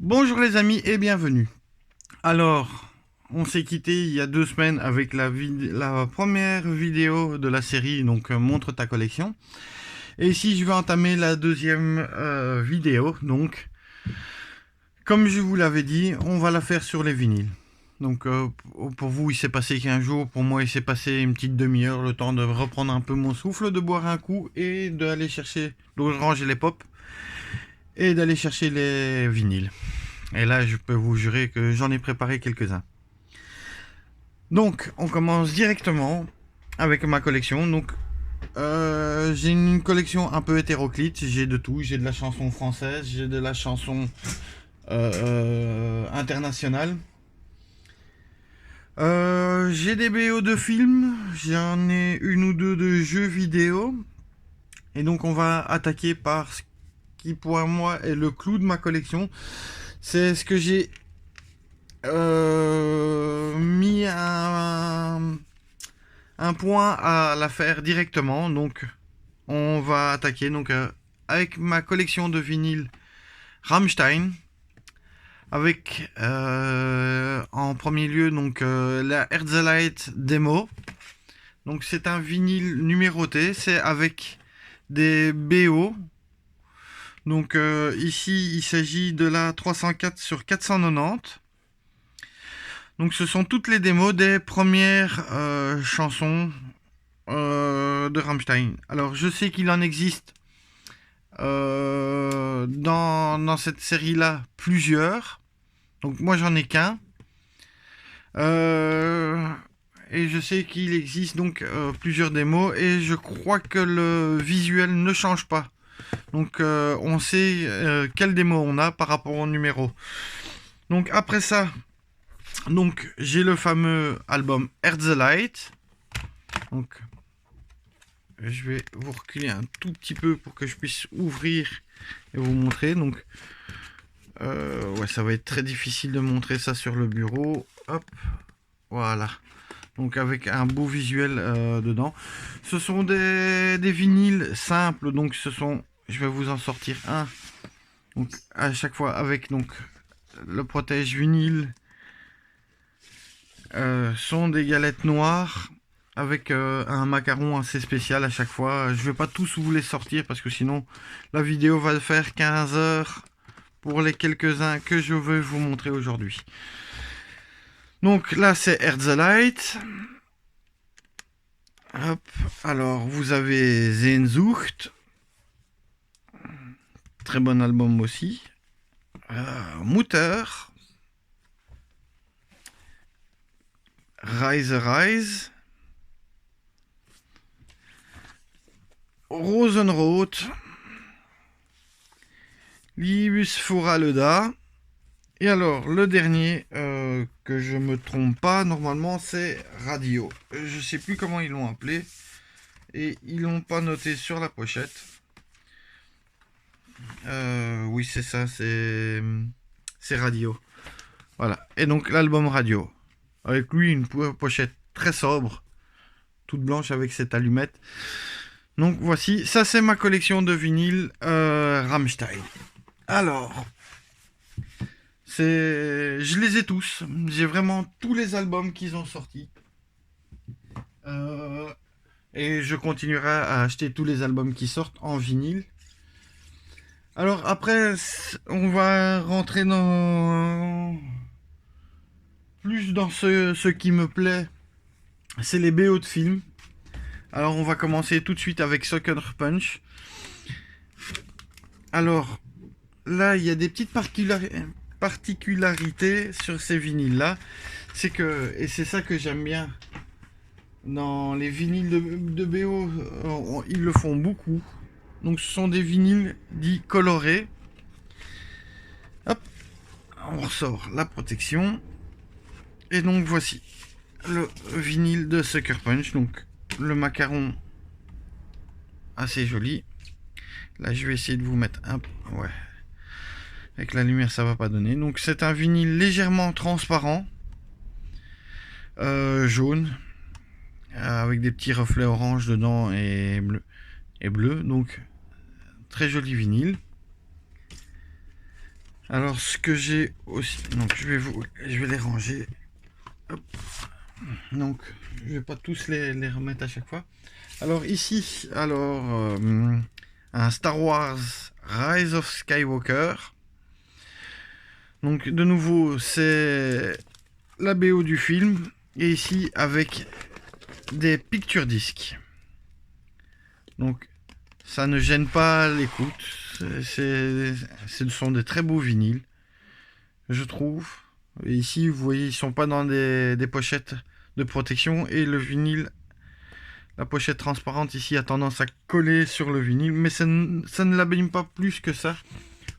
Bonjour les amis et bienvenue. Alors, on s'est quitté il y a 2 semaines avec la première vidéo de la série, donc montre ta collection. Et ici je vais entamer la deuxième vidéo, donc comme je vous l'avais dit, on va la faire sur les vinyles. Donc pour vous il s'est passé qu'un jour, pour moi il s'est passé une petite demi-heure, le temps de reprendre un peu mon souffle, de boire un coup et d'aller chercher, de ranger les pop et d'aller chercher les vinyles. Et là, je peux vous jurer que j'en ai préparé quelques-uns. Donc, on commence directement avec ma collection. Donc, j'ai une collection un peu hétéroclite. J'ai de tout. J'ai de la chanson française, j'ai de la chanson internationale. J'ai des BO de films. J'en ai une ou deux de jeux vidéo. Et donc, on va attaquer par ce qui, pour moi, est le clou de ma collection. C'est ce que j'ai mis un point à la faire directement. Donc on va attaquer avec ma collection de vinyles Rammstein, avec en premier lieu la Herzeleid Demo. Donc c'est un vinyle numéroté, c'est avec des BO. Donc ici il s'agit de la 304 sur 490. Donc ce sont toutes les démos des premières chansons de Rammstein. Alors je sais qu'il en existe dans cette série-là plusieurs. Donc moi j'en ai qu'un. Et je sais qu'il existe donc plusieurs démos. Et je crois que le visuel ne change pas. Donc on sait quelle démo on a par rapport au numéro. Donc après ça... Donc j'ai le fameux album Herzeleid. Donc je vais vous reculer un tout petit peu pour que je puisse ouvrir et vous montrer. Donc ouais, ça va être très difficile de montrer ça sur le bureau. Hop, voilà. Donc avec un beau visuel dedans. Ce sont des vinyles simples. Donc ce sont, je vais vous en sortir un. Donc à chaque fois avec donc le protège vinyle. Sont des galettes noires avec un macaron assez spécial à chaque fois. Je vais pas tous vous les sortir parce que sinon la vidéo va faire 15 heures pour les quelques-uns que je veux vous montrer aujourd'hui. Donc là c'est Herzeleid. Hop. Alors vous avez Sehnsucht. Très bon album aussi. Mutter. Reise. Rosenrot. Liebesvoraleda. Et alors, le dernier, que je me trompe pas, normalement, c'est Radio. Je sais plus comment ils l'ont appelé. Et ils l'ont pas noté sur la pochette. Oui, c'est ça, c'est Radio. Voilà. Et donc, l'album Radio. Avec lui, une pochette très sobre. Toute blanche avec cette allumette. Donc, voici. Ça, c'est ma collection de vinyles Rammstein. Alors... Je les ai tous. J'ai vraiment tous les albums qu'ils ont sortis. Et je continuerai à acheter tous les albums qui sortent en vinyle. Alors après, on va rentrer plus dans ce qui me plaît. C'est les BO de films. Alors on va commencer tout de suite avec Sucker Punch. Alors là, il y a des petites particularité sur ces vinyles là, c'est que, et c'est ça que j'aime bien dans les vinyles de BO, ils le font beaucoup. Donc ce sont des vinyles dits colorés. Hop, on ressort la protection et donc voici le vinyle de Sucker Punch. Donc le macaron assez joli. Là je vais essayer de vous mettre un peu, ouais, avec la lumière ça va pas donner. Donc c'est un vinyle légèrement transparent, jaune, avec des petits reflets orange dedans et bleu. Donc très joli vinyle. Alors ce que j'ai aussi, donc je vais les ranger. Hop. Donc je vais pas tous les remettre à chaque fois. Alors ici, un Star Wars Rise of Skywalker. Donc de nouveau c'est la BO du film et ici avec des picture discs. Donc ça ne gêne pas l'écoute. Ce sont des très beaux vinyles, je trouve. Et ici vous voyez ils sont pas dans des pochettes de protection et le vinyle, la pochette transparente ici a tendance à coller sur le vinyle, mais ça ne l'abîme pas plus que ça.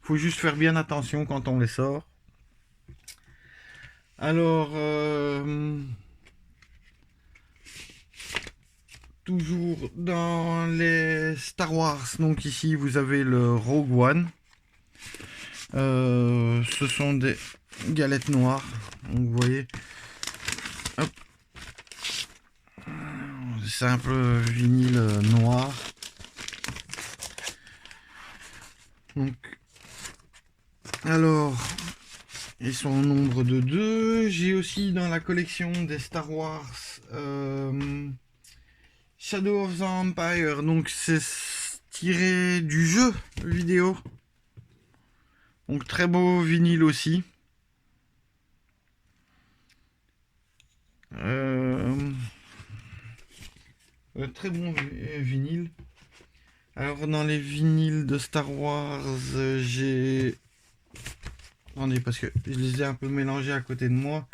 Faut juste faire bien attention quand on les sort. Alors, toujours dans les Star Wars, donc ici vous avez le Rogue One. Ce sont des galettes noires, donc vous voyez. Hop. Simple vinyle noir. Donc, alors, ils sont au nombre de 2. J'ai aussi dans la collection des Star Wars Shadow of the Empire. Donc, c'est tiré du jeu vidéo. Donc, très beau vinyle aussi. Très bon vinyle. Alors dans les vinyles de Star Wars, j'ai... Attendez, parce que je les ai un peu mélangés à côté de moi.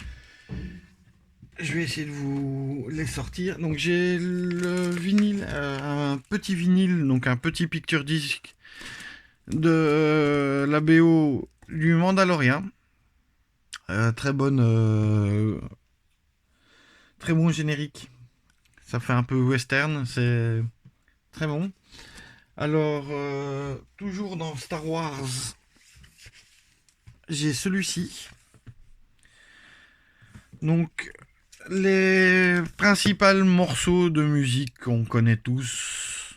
Je vais essayer de vous les sortir. Donc j'ai le vinyle, un petit vinyle, donc un petit picture disc de la BO du Mandalorian. Très bonne... très bon générique. Ça fait un peu western, c'est très bon. Alors, toujours dans Star Wars, j'ai celui-ci. Donc, les principaux morceaux de musique qu'on connaît tous,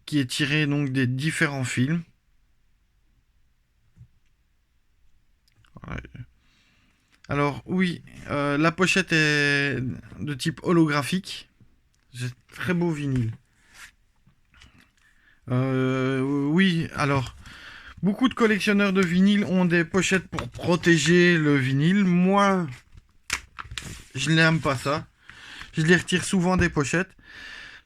qui est tiré donc des différents films. Alors, oui, la pochette est de type holographique. C'est très beau vinyle. Oui, alors, beaucoup de collectionneurs de vinyle ont des pochettes pour protéger le vinyle. Moi, je n'aime pas ça. Je les retire souvent des pochettes.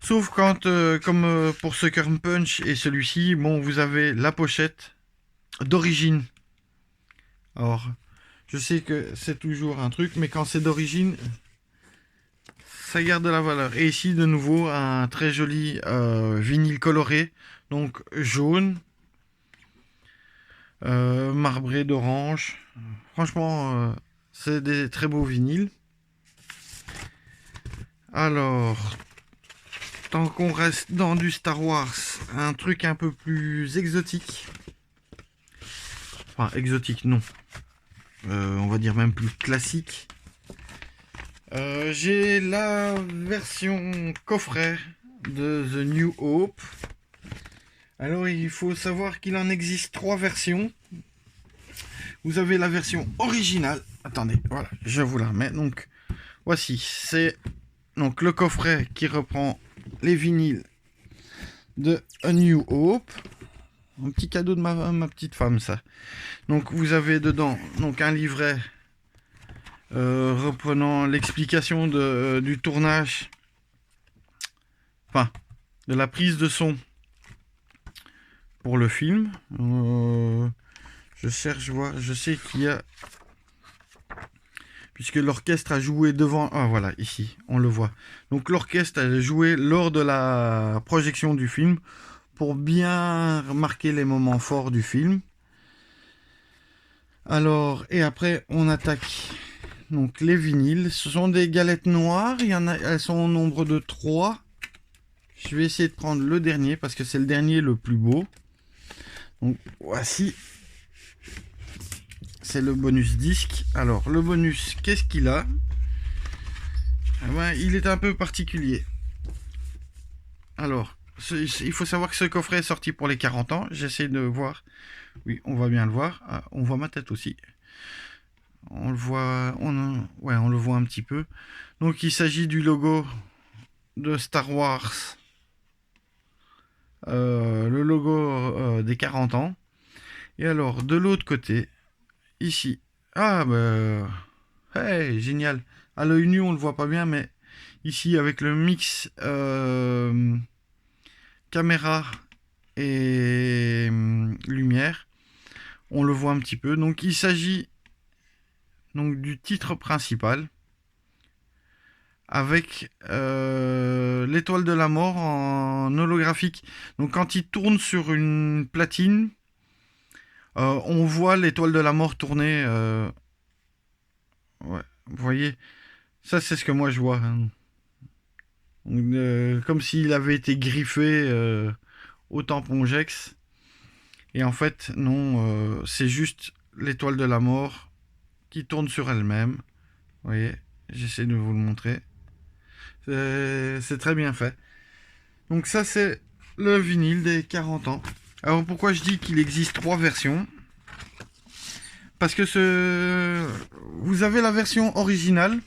Sauf quand, comme pour Sucker Punch et celui-ci, bon, vous avez la pochette d'origine. Alors, je sais que c'est toujours un truc, mais quand c'est d'origine, ça garde de la valeur. Et ici, de nouveau, un très joli vinyle coloré. Donc, jaune. Marbré d'orange. Franchement, c'est des très beaux vinyles. Alors, tant qu'on reste dans du Star Wars, un truc un peu plus exotique. Enfin, exotique, non. On va dire même plus classique. J'ai la version coffret de The New Hope. Alors il faut savoir qu'il en existe 3 versions. Vous avez la version originale. Attendez, voilà, je vous la remets. Donc voici, c'est donc le coffret qui reprend les vinyles de A New Hope. Un petit cadeau de ma petite femme, ça. Donc vous avez dedans donc un livret reprenant l'explication du tournage, enfin de la prise de son pour le film. Je cherche voir, je sais qu'il y a, puisque l'orchestre a joué devant, ah voilà, ici on le voit. Donc l'orchestre a joué lors de la projection du film pour bien marquer les moments forts du film. Alors, et après on attaque donc les vinyles. Ce sont des galettes noires, elles sont au nombre de 3. Je vais essayer de prendre le dernier parce que c'est le dernier le plus beau. Donc voici, c'est le bonus disque. Alors le bonus, qu'est-ce qu'il a? Eh ben, il est un peu particulier. Alors il faut savoir que ce coffret est sorti pour les 40 ans. J'essaie de voir. Oui, on va bien le voir. Ah, on voit ma tête aussi. On le voit, ouais, on le voit un petit peu. Donc il s'agit du logo de Star Wars. Le logo des 40 ans. Et alors, de l'autre côté, ici. Ah, bah... Hey, génial. À l'œil nu, on le voit pas bien, mais ici, avec le mix caméra et lumière, on le voit un petit peu. Donc, il s'agit donc du titre principal avec l'étoile de la mort en holographique. Donc, quand il tourne sur une platine, on voit l'étoile de la mort tourner. Ouais, vous voyez, ça c'est ce que moi je vois. Hein. Comme s'il avait été griffé au tampongex. Et en fait, non, c'est juste l'étoile de la mort qui tourne sur elle-même. Vous voyez, j'essaie de vous le montrer. C'est très bien fait. Donc ça c'est le vinyle des 40 ans. Alors pourquoi je dis qu'il existe 3 versions? Parce que vous avez la version originale,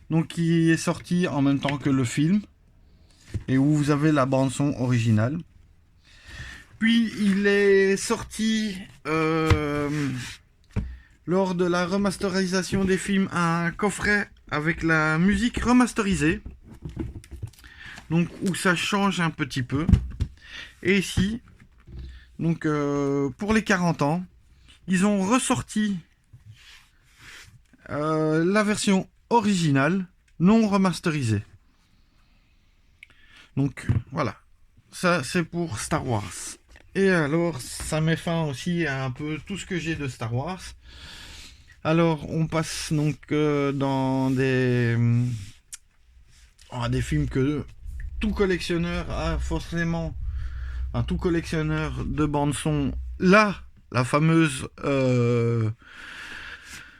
donc qui est sortie en même temps que le film, et où vous avez la bande son originale. Puis il est sorti lors de la remasterisation des films un coffret avec la musique remasterisée, donc où ça change un petit peu. Et ici, donc pour les 40 ans, ils ont ressorti la version originale non remasterisée. Donc voilà, ça c'est pour Star Wars. Et alors ça met fin aussi à un peu tout ce que j'ai de Star Wars. Alors on passe donc dans des films que tout collectionneur a forcément, un tout collectionneur de bande son, là la fameuse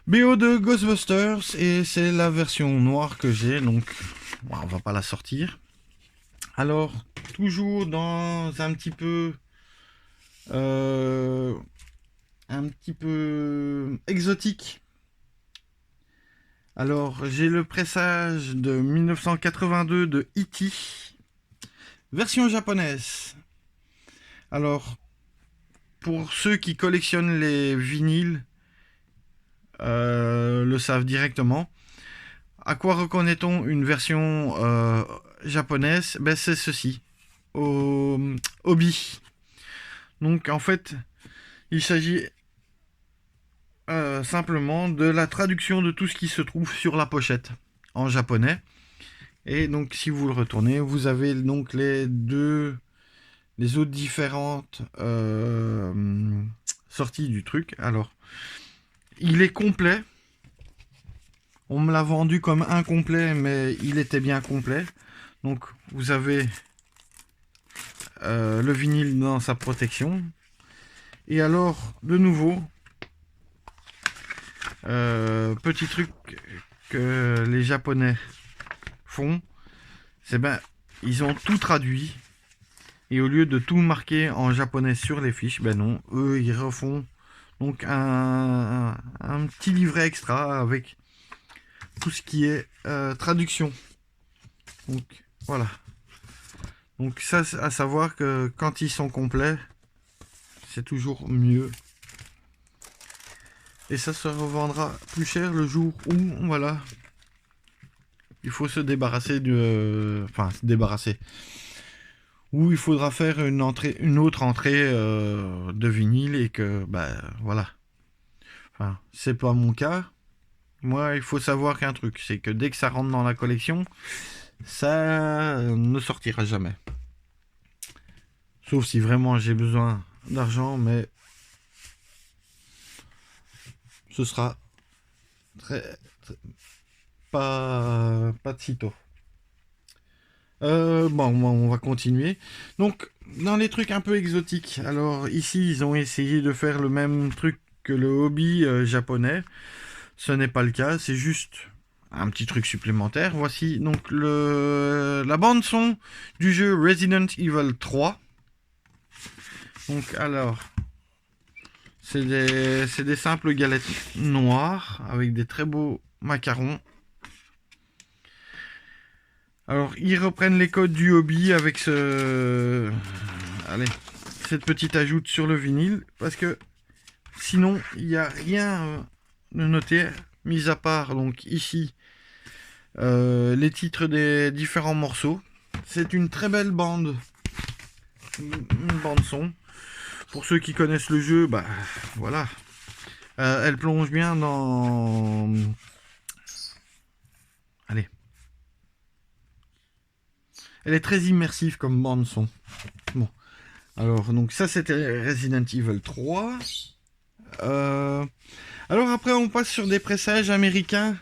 BO de Ghostbusters, et c'est la version noire que j'ai, donc bon, on va pas la sortir. Alors toujours dans un petit peu exotique. Alors j'ai le pressage de 1982 de E.T. version japonaise. Alors pour ceux qui collectionnent les vinyles le savent directement. À quoi reconnaît-on une version japonaise? Ben, c'est ceci, Obi. Donc en fait il s'agit simplement de la traduction de tout ce qui se trouve sur la pochette en japonais. Et donc si vous le retournez, vous avez donc les autres différentes sorties du truc. Alors il est complet. On me l'a vendu comme incomplet, mais il était bien complet. Donc vous avez le vinyle dans sa protection. Et alors, de nouveau, petit truc que les Japonais font, c'est ben ils ont tout traduit. Et au lieu de tout marquer en japonais sur les fiches, ben non, eux ils refont donc un petit livret extra avec tout ce qui est traduction. Donc voilà. Donc ça, à savoir que quand ils sont complets, c'est toujours mieux. Et ça se revendra plus cher le jour où, voilà, il faut se débarrasser de... Enfin, se débarrasser. Où il faudra faire une autre entrée de vinyle et que, bah, voilà. Enfin, c'est pas mon cas. Moi, il faut savoir qu'un truc, c'est que dès que ça rentre dans la collection, ça ne sortira jamais. Sauf si vraiment j'ai besoin d'argent, mais ce sera pas de sitôt. Bon, on va continuer. Donc, dans les trucs un peu exotiques, alors ici, ils ont essayé de faire le même truc que le hobby japonais. Ce n'est pas le cas, c'est juste un petit truc supplémentaire. Voici donc la bande son du jeu Resident Evil 3. Donc alors, c'est des simples galettes noires avec des très beaux macarons. Alors, ils reprennent les codes du hobby avec cette petite ajoute sur le vinyle, parce que sinon, il n'y a rien de noté, mis à part donc ici les titres des différents morceaux. C'est une très belle bande, une bande son. Pour ceux qui connaissent le jeu, bah voilà, elle plonge bien dans... Allez. Elle est très immersive comme bande son. Bon. Alors, donc ça c'était Resident Evil 3. Alors après on passe sur des pressages américains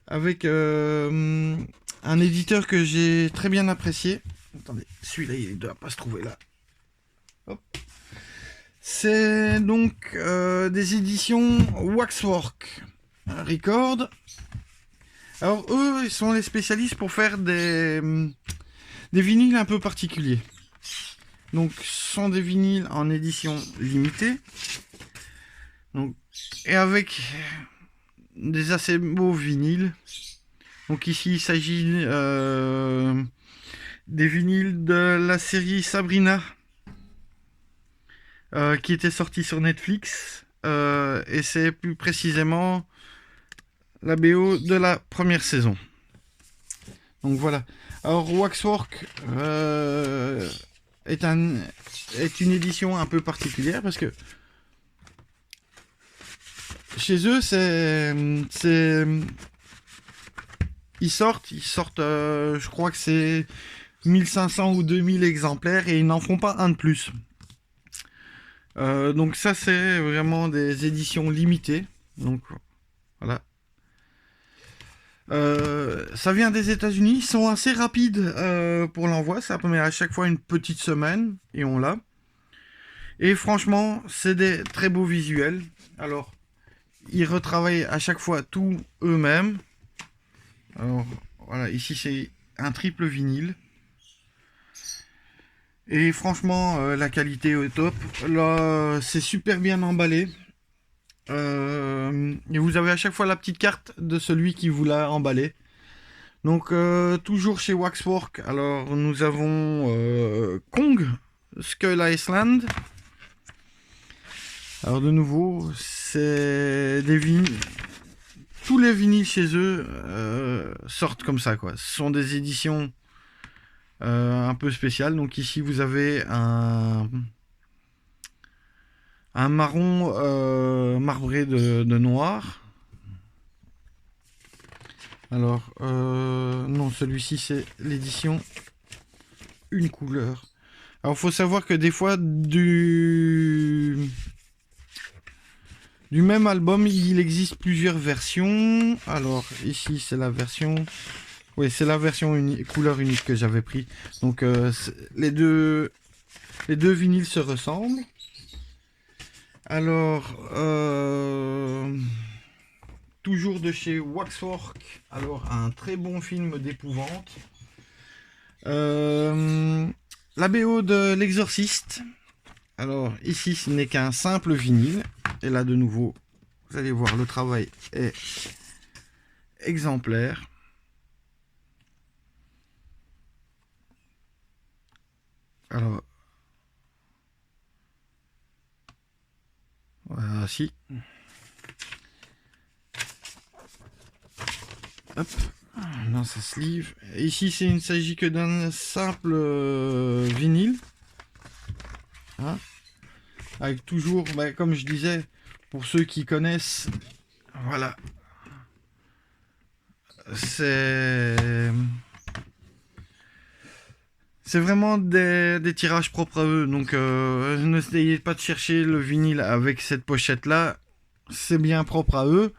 avec un éditeur que j'ai très bien apprécié. Attendez, celui-là il ne doit pas se trouver là. Hop. C'est donc des éditions Waxwork Record. Alors eux, ils sont les spécialistes pour faire des vinyles un peu particuliers. Donc ce sont des vinyles en édition limitée. Donc, et avec des assez beaux vinyles. Donc ici il s'agit des vinyles de la série Sabrina. Qui était sorti sur Netflix, et c'est plus précisément la BO de la première saison. Donc voilà. Alors Waxwork est une édition un peu particulière parce que chez eux ils sortent je crois que c'est 1500 ou 2000 exemplaires et ils n'en font pas un de plus. Donc ça c'est vraiment des éditions limitées. Donc voilà. Ça vient des États-Unis. Ils sont assez rapides pour l'envoi. Ça met à chaque fois une petite semaine et on l'a. Et franchement, c'est des très beaux visuels. Alors, ils retravaillent à chaque fois tout eux-mêmes. Alors voilà, ici c'est un triple vinyle. Et franchement, la qualité est au top. Là, c'est super bien emballé. Et vous avez à chaque fois la petite carte de celui qui vous l'a emballé. Donc, toujours chez Waxwork. Alors, nous avons Kong, Skull Island. Alors, de nouveau, c'est des vinyles. Tous les vinyles chez eux sortent comme ça, quoi. Ce sont des éditions un peu spécial. Donc ici vous avez un marron marbré de noir. Alors non, celui-ci c'est l'édition une couleur. Alors faut savoir que des fois du même album il existe plusieurs versions. Alors ici c'est la version... Oui, c'est la version couleur unique que j'avais pris. Donc les deux vinyles se ressemblent. Alors toujours de chez Waxwork. Alors un très bon film d'épouvante. La BO de l'Exorciste. Alors ici ce n'est qu'un simple vinyle. Et là de nouveau, vous allez voir, le travail est exemplaire. Alors, voici. Hop, non, ça sleeve. Et ici, il ne s'agit que d'un simple vinyle. Hein, avec toujours, bah, comme je disais, pour ceux qui connaissent, voilà. C'est vraiment des tirages propres à eux, donc n'essayez pas de chercher le vinyle avec cette pochette là, c'est bien propre à eux.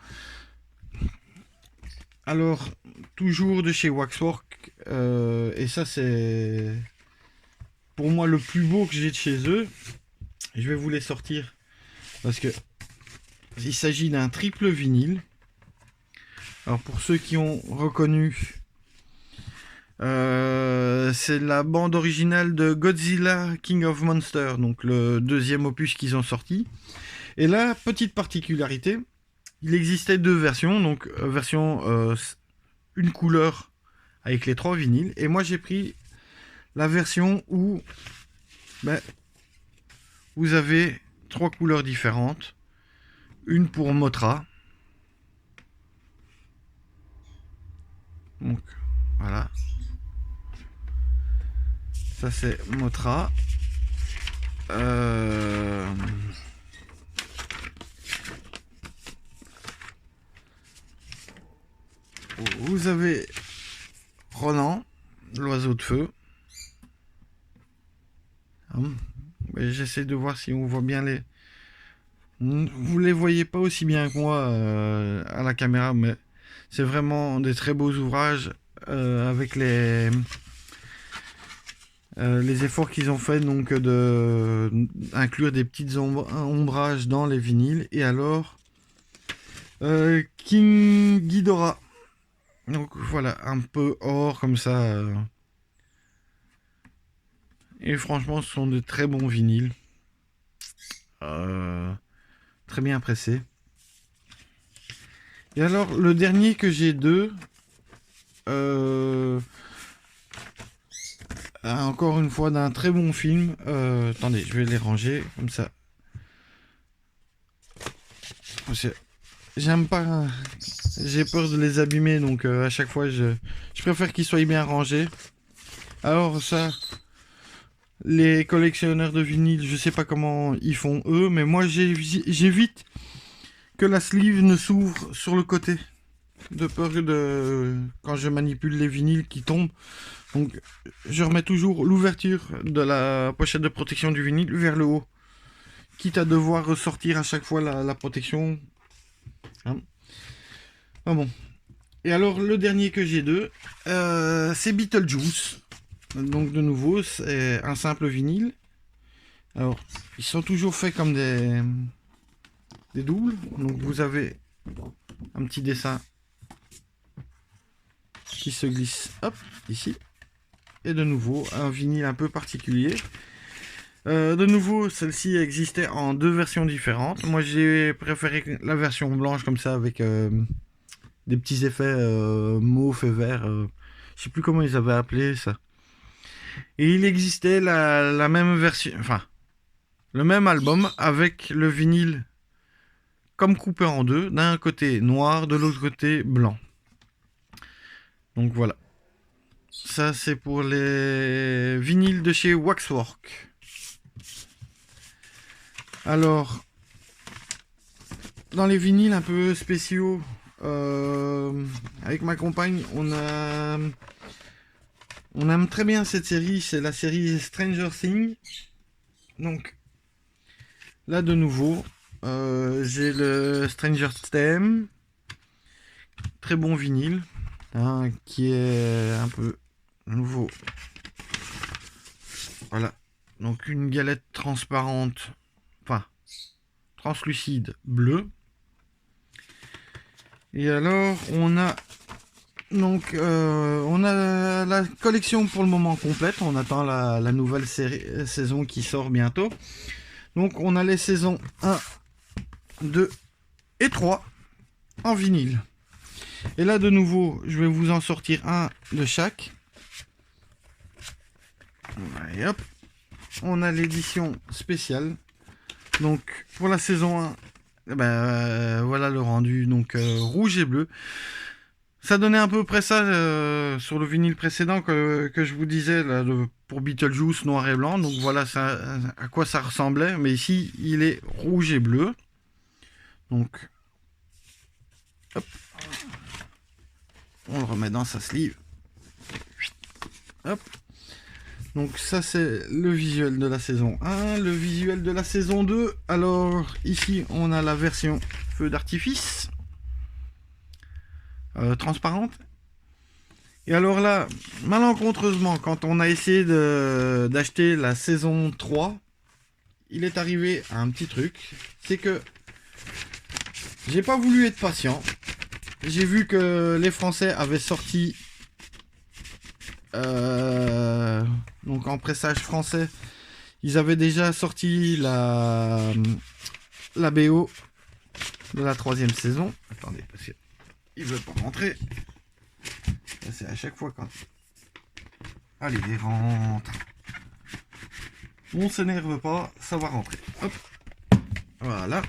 Alors, toujours de chez Waxwork, et ça c'est pour moi le plus beau que j'ai de chez eux. Je vais vous les sortir parce que il s'agit d'un triple vinyle. Alors pour ceux qui ont reconnu, c'est la bande originale de Godzilla King of Monsters, donc le deuxième opus qu'ils ont sorti. Et là, petite particularité, il existait deux versions, donc version une couleur avec les 3 vinyles, et moi j'ai pris la version où vous avez 3 couleurs différentes, une pour Mothra, donc voilà, ça c'est Mothra. Vous avez Ronan, l'oiseau de feu. J'essaie de voir si on voit bien les... Vous les voyez pas aussi bien que moi à la caméra, mais c'est vraiment des très beaux ouvrages avec les efforts qu'ils ont fait, donc de inclure des petits ombrages dans les vinyles. Et alors King Ghidorah, donc voilà, un peu or comme ça, et franchement ce sont de très bons vinyles, très bien pressés. Et alors le dernier que j'ai encore une fois d'un très bon film. Attendez, je vais les ranger comme ça. J'aime pas, j'ai peur de les abîmer, donc à chaque fois je préfère qu'ils soient bien rangés. Alors ça, les collectionneurs de vinyle, je sais pas comment ils font eux, mais moi j'évite que la sleeve ne s'ouvre sur le côté, de peur de quand je manipule les vinyles qui tombent. Donc je remets toujours l'ouverture de la pochette de protection du vinyle vers le haut, quitte à devoir ressortir à chaque fois la protection. Ah bon. Et alors le dernier que j'ai c'est Beetlejuice. Donc de nouveau c'est un simple vinyle. Alors ils sont toujours faits comme des doubles. Donc vous avez un petit dessin qui se glisse, hop, ici. Et de nouveau un vinyle un peu particulier. De nouveau, celle-ci existait en 2 versions différentes. Moi j'ai préféré la version blanche comme ça, avec des petits effets mauve et vert. Je sais plus comment ils avaient appelé ça. Et il existait la même version, enfin le même album avec le vinyle comme coupé en deux, d'un côté noir, de l'autre côté blanc. Donc voilà. Ça c'est pour les vinyles de chez Waxwork. Alors, dans les vinyles un peu spéciaux, avec ma compagne, on aime très bien cette série, c'est la série Stranger Things. Donc, là de nouveau, j'ai le Stranger Theme, très bon vinyle, hein, qui est un peu nouveau. Voilà, donc une galette transparente, enfin translucide bleu. Et alors on a donc on a la collection pour le moment complète. On attend la nouvelle saison qui sort bientôt. Donc on a les saisons 1, 2 et 3 en vinyle. Et là de nouveau je vais vous en sortir un de chaque. Et hop, on a l'édition spéciale. Donc pour la saison 1, voilà le rendu, donc rouge et bleu. Ça donnait à peu près ça sur le vinyle précédent que je vous disais là, pour Beetlejuice noir et blanc. Donc voilà ça, à quoi ça ressemblait. Mais ici il est rouge et bleu. Donc hop, on le remet dans sa sleeve. Hop. Donc ça c'est le visuel de la saison 1, le visuel de la saison 2. Alors ici on a la version feu d'artifice, transparente. Et alors là, malencontreusement, quand on a essayé d'acheter la saison 3, il est arrivé un petit truc. C'est que j'ai pas voulu être patient. j'ai vu que les Français avaient sorti, donc en pressage français, ils avaient déjà sorti la BO de la 3e saison. Attendez, parce qu'il veut pas rentrer. C'est à chaque fois quand... Allez, rentre. On s'énerve pas, ça va rentrer. Hop. Voilà.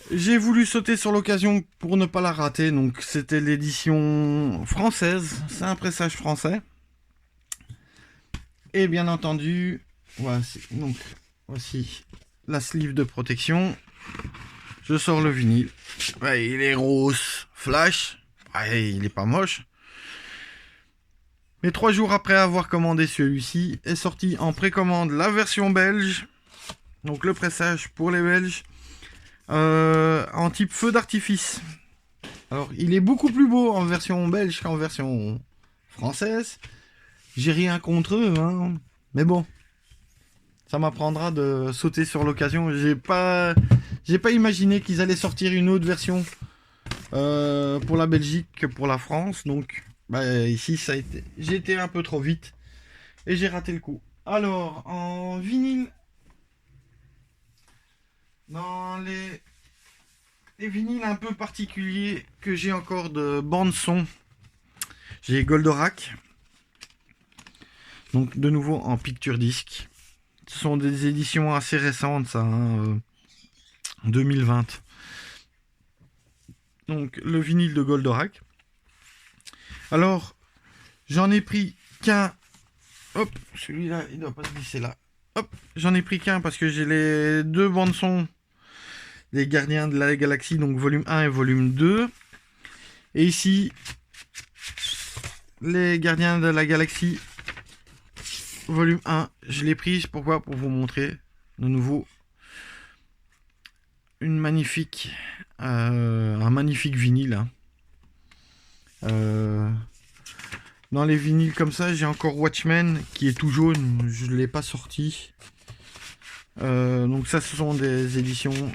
J'ai voulu sauter sur l'occasion pour ne pas la rater. Donc c'était l'édition française. C'est un pressage français. Et bien entendu, voici la sleeve de protection. Je sors le vinyle. Ouais, il est rose flash. Ouais, il est pas moche. Mais 3 jours après avoir commandé celui-ci, est sorti en précommande la version belge. Donc le pressage pour les Belges. En type feu d'artifice. Alors il est beaucoup plus beau en version belge qu'en version française. J'ai rien contre eux, hein. Mais bon. Ça m'apprendra de sauter sur l'occasion. J'ai pas imaginé qu'ils allaient sortir une autre version pour la Belgique que pour la France. Donc ici j'ai été un peu trop vite et j'ai raté le coup. Alors en vinyle, dans les vinyles un peu particuliers que j'ai encore de bande son, j'ai Goldorak. Donc de nouveau en picture disc. Ce sont des éditions assez récentes, ça, 2020. Donc le vinyle de Goldorak. Alors j'en ai pris qu'un. Hop, celui-là il doit pas se glisser là. Hop, j'en ai pris qu'un parce que j'ai les 2 bandes son des Gardiens de la Galaxie, donc volume 1 et volume 2. Et ici les Gardiens de la Galaxie volume 1, je l'ai prise, pourquoi? Pour vous montrer de nouveau un magnifique vinyle. Dans les vinyles comme ça, j'ai encore Watchmen qui est tout jaune, je ne l'ai pas sorti. Donc ça, ce sont des éditions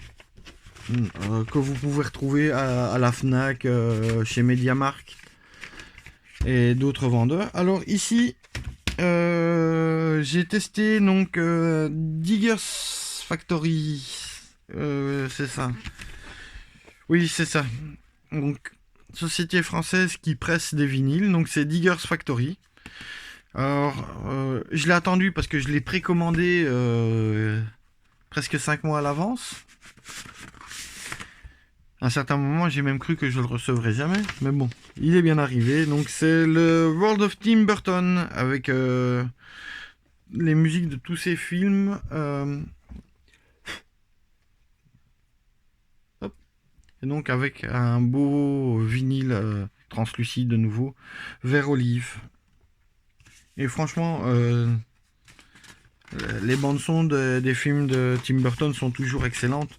que vous pouvez retrouver à la Fnac, chez Mediamarkt et d'autres vendeurs. Alors ici, j'ai testé donc Diggers Factory, c'est ça. Oui, c'est ça. Donc société française qui presse des vinyles, donc c'est Diggers Factory. Alors je l'ai attendu parce que je l'ai précommandé presque 5 mois à l'avance. À un certain moment, j'ai même cru que je le recevrais jamais, mais bon, il est bien arrivé. Donc c'est le World of Tim Burton avec les musiques de tous ses films. Hop. Et donc avec un beau vinyle translucide de nouveau, vert olive. Et franchement, les bandes son des films de Tim Burton sont toujours excellentes.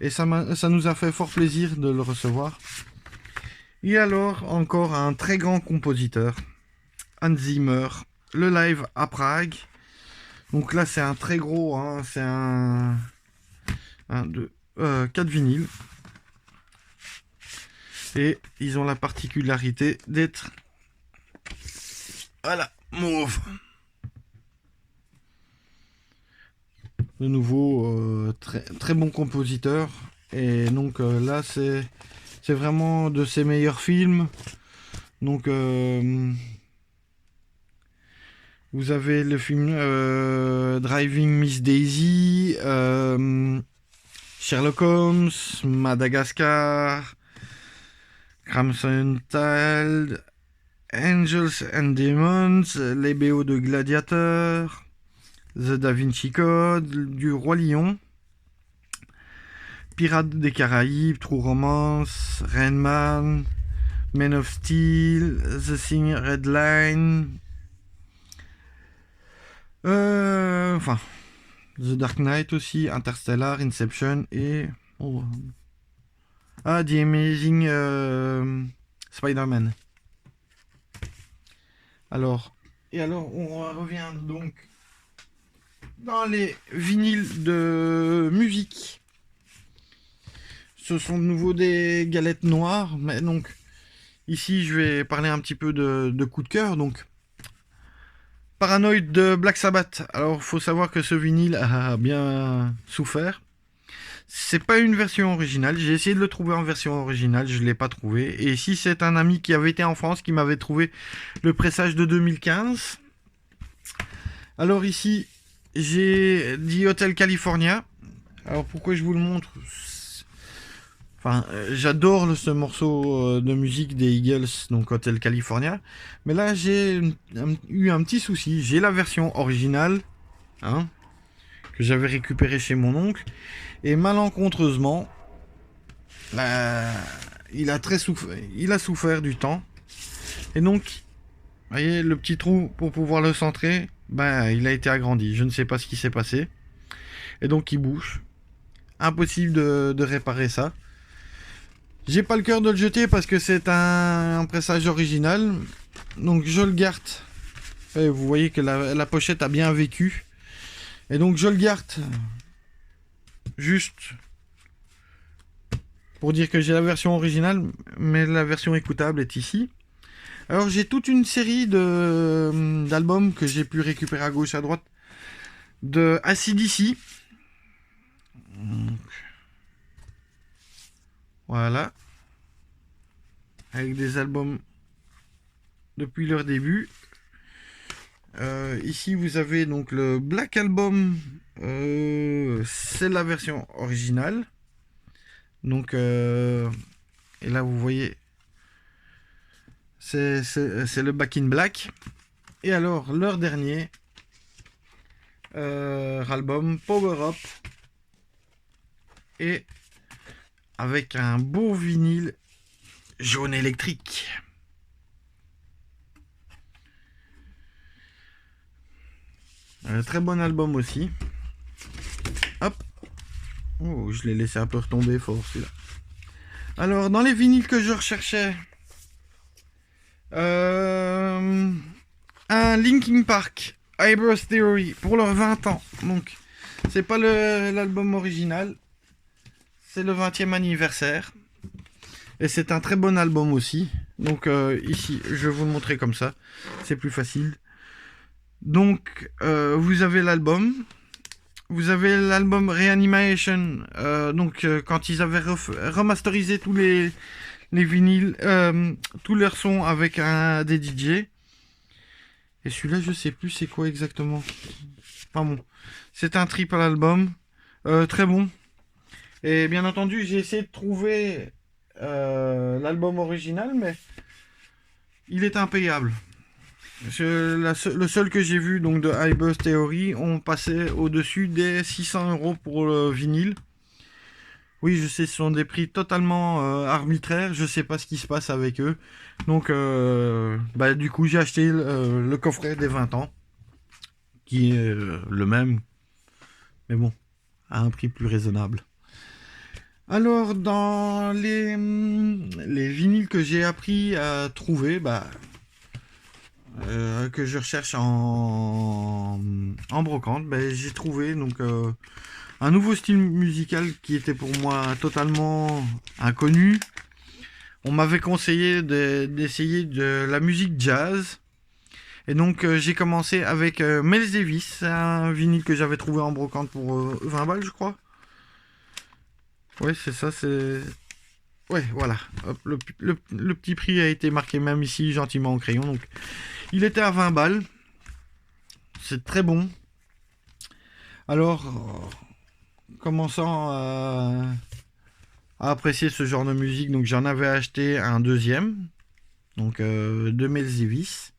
Et ça nous a fait fort plaisir de le recevoir. Et alors, encore un très grand compositeur, Hans Zimmer, le live à Prague. Donc là, c'est un très gros, hein, c'est un 4 vinyles. Et ils ont la particularité d'être, voilà, mauve. De nouveau, très, très bon compositeur. Et donc là, c'est vraiment de ses meilleurs films. Donc vous avez le film Driving Miss Daisy, Sherlock Holmes, Madagascar, Crimson Tide, Angels and Demons, les BO de Gladiator, The Da Vinci Code, du Roi Lion, Pirates des Caraïbes, True Romance, Rain Man, Man of Steel, The Thing Red Line, enfin, The Dark Knight aussi, Interstellar, Inception et The Amazing Spider-Man. Alors on revient donc dans les vinyles de musique. ce sont de nouveau des galettes noires, mais donc ici je vais parler un petit peu de coup de cœur. Donc Paranoid de Black Sabbath. Alors faut savoir que ce vinyle a bien souffert. C'est pas une version originale, j'ai essayé de le trouver en version originale, je l'ai pas trouvé. Et ici c'est un ami qui avait été en France qui m'avait trouvé le pressage de 2015. Alors ici j'ai dit Hotel California. Alors pourquoi je vous le montre? Enfin, j'adore ce morceau de musique des Eagles, donc Hotel California. Mais là, j'ai eu un petit souci. J'ai la version originale, hein, que j'avais récupérée chez mon oncle. Et malencontreusement, il a souffert du temps. Et donc, vous voyez, le petit trou pour pouvoir le centrer, ben, il a été agrandi. Je ne sais pas ce qui s'est passé. Et donc, il bouge. Impossible de réparer ça. J'ai pas le cœur de le jeter parce que c'est un pressage original. Donc je le garde. Et vous voyez que la pochette a bien vécu. Et donc je le garde. Juste pour dire que j'ai la version originale. Mais la version écoutable est ici. Alors j'ai toute une série d'albums que j'ai pu récupérer à gauche à droite. De AC/DC. Voilà. Avec des albums depuis leur début. Ici vous avez donc le Black Album. C'est la version originale. Donc et là vous voyez c'est le Back in Black. Et alors leur dernier album Power Up. Et avec un beau vinyle jaune électrique. Un très bon album aussi. Hop. Oh, je l'ai laissé un peu retomber fort celui-là. Alors, dans les vinyles que je recherchais, un Linkin Park, Hybrid Theory, pour leurs 20 ans. Donc, c'est pas l'album original. C'est le 20e anniversaire. Et c'est un très bon album aussi. Donc ici, je vais vous le montrer comme ça. C'est plus facile. Donc, vous avez l'album. Vous avez l'album Reanimation. Quand ils avaient remasterisé tous les vinyles, tous leurs sons avec des DJ. Et celui-là, je sais plus c'est quoi exactement. Enfin bon. C'est un triple album. Très bon. Et bien entendu, j'ai essayé de trouver l'album original, mais il est impayable. Le seul que j'ai vu donc de Hybrid Theory, on passait au-dessus des 600 € pour le vinyle. Oui, je sais, ce sont des prix totalement arbitraires. Je sais pas ce qui se passe avec eux. Donc, du coup, j'ai acheté le coffret des 20 ans, qui est le même, mais bon, à un prix plus raisonnable. Alors, dans les vinyles que j'ai appris à trouver, que je recherche en brocante, j'ai trouvé donc un nouveau style musical qui était pour moi totalement inconnu. On m'avait conseillé d'essayer de la musique jazz. Et donc j'ai commencé avec Miles Davis, un vinyle que j'avais trouvé en brocante pour 20 balles, je crois. Ouais, c'est ça, c'est... Ouais, voilà. Hop, le petit prix a été marqué même ici, gentiment en crayon. Donc, il était à 20 balles. C'est très bon. Alors, commençant à apprécier ce genre de musique, donc j'en avais acheté un deuxième. Donc, de Miles Davis.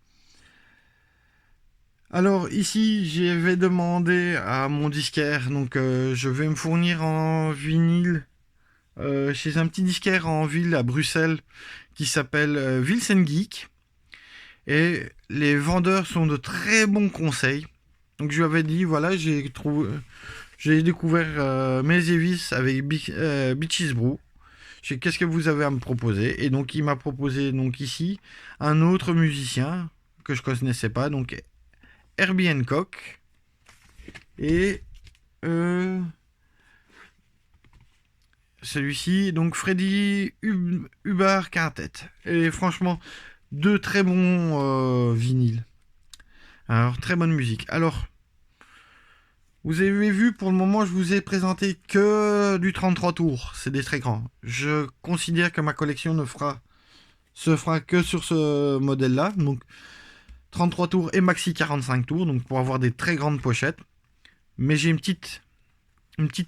Alors, ici, j'avais demandé à mon disquaire, donc je vais me fournir en vinyle chez un petit disquaire en ville à Bruxelles qui s'appelle Wilson Geek. Et les vendeurs sont de très bons conseils. Donc je lui avais dit, voilà, j'ai découvert Miles Davis avec Beaches Brew. Je sais, qu'est-ce que vous avez à me proposer? Et donc il m'a proposé donc ici un autre musicien que je connaissais pas, donc Herbie Hancock. Et celui-ci, donc Freddy Hubbard Quintet. Et franchement, deux très bons vinyles. Alors, très bonne musique. Alors, vous avez vu, pour le moment, je vous ai présenté que du 33 tours. C'est des très grands. Je considère que ma collection se fera que sur ce modèle-là. Donc, 33 tours et maxi 45 tours. Donc, pour avoir des très grandes pochettes. Mais j'ai une petite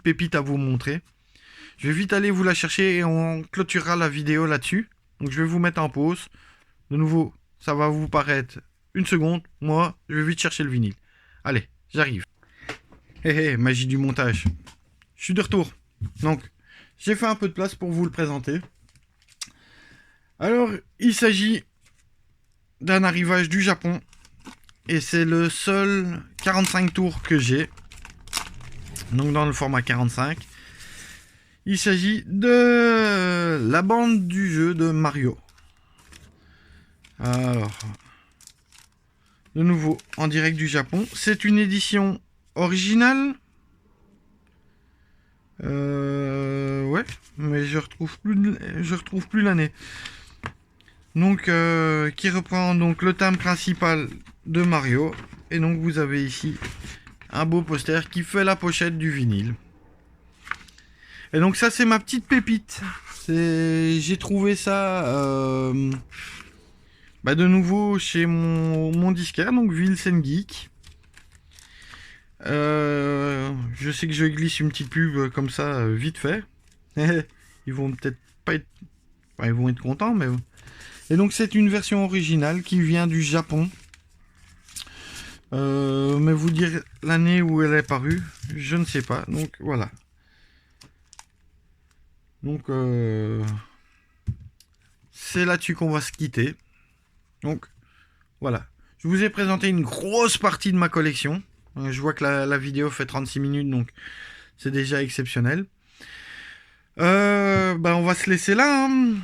pépite à vous montrer. Je vais vite aller vous la chercher et on clôturera la vidéo là-dessus. Donc, je vais vous mettre en pause. De nouveau, ça va vous paraître une seconde. Moi, je vais vite chercher le vinyle. Allez, j'arrive. Hé hé, magie du montage. Je suis de retour. Donc, j'ai fait un peu de place pour vous le présenter. Alors, il s'agit d'un arrivage du Japon. Et c'est le seul 45 tours que j'ai. Donc, dans le format 45. Il s'agit de la bande du jeu de Mario. Alors, de nouveau, en direct du Japon. C'est une édition originale. Ouais, mais je retrouve plus l'année. Donc, qui reprend donc le thème principal de Mario. Et donc, vous avez ici un beau poster qui fait la pochette du vinyle. Et donc, ça, c'est ma petite pépite. J'ai trouvé ça de nouveau chez mon disquaire, donc Wilson Geek. Je sais que je glisse une petite pub comme ça, vite fait. Ils vont peut-être pas être... Enfin, ils vont être contents, mais... Et donc, c'est une version originale qui vient du Japon. Mais vous dire l'année où elle est parue, je ne sais pas. Donc, voilà. Donc, c'est là-dessus qu'on va se quitter. Donc, voilà. Je vous ai présenté une grosse partie de ma collection. Je vois que la vidéo fait 36 minutes, donc c'est déjà exceptionnel. On va se laisser là. Hein.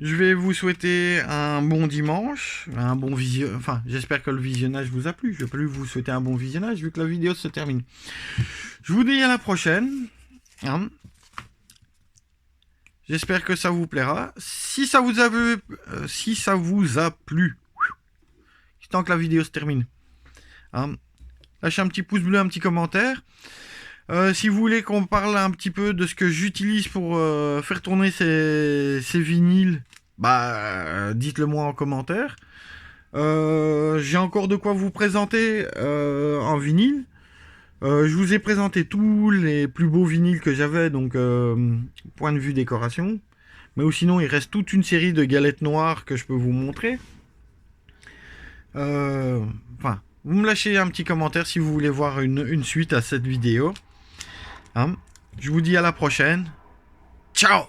Je vais vous souhaiter un bon dimanche, un bon visionnage. Enfin, j'espère que le visionnage vous a plu. Je vais plus vous souhaiter un bon visionnage vu que la vidéo se termine. Je vous dis à la prochaine. Hein. J'espère que ça vous plaira. Si ça vous a plu, tant que la vidéo se termine, hein, lâchez un petit pouce bleu, un petit commentaire. Si vous voulez qu'on parle un petit peu de ce que j'utilise pour faire tourner ces vinyles, dites-le moi en commentaire. J'ai encore de quoi vous présenter en vinyle. Je vous ai présenté tous les plus beaux vinyles que j'avais, donc point de vue décoration. Mais sinon, il reste toute une série de galettes noires que je peux vous montrer. Vous me lâchez un petit commentaire si vous voulez voir une suite à cette vidéo. Hein, je vous dis à la prochaine. Ciao!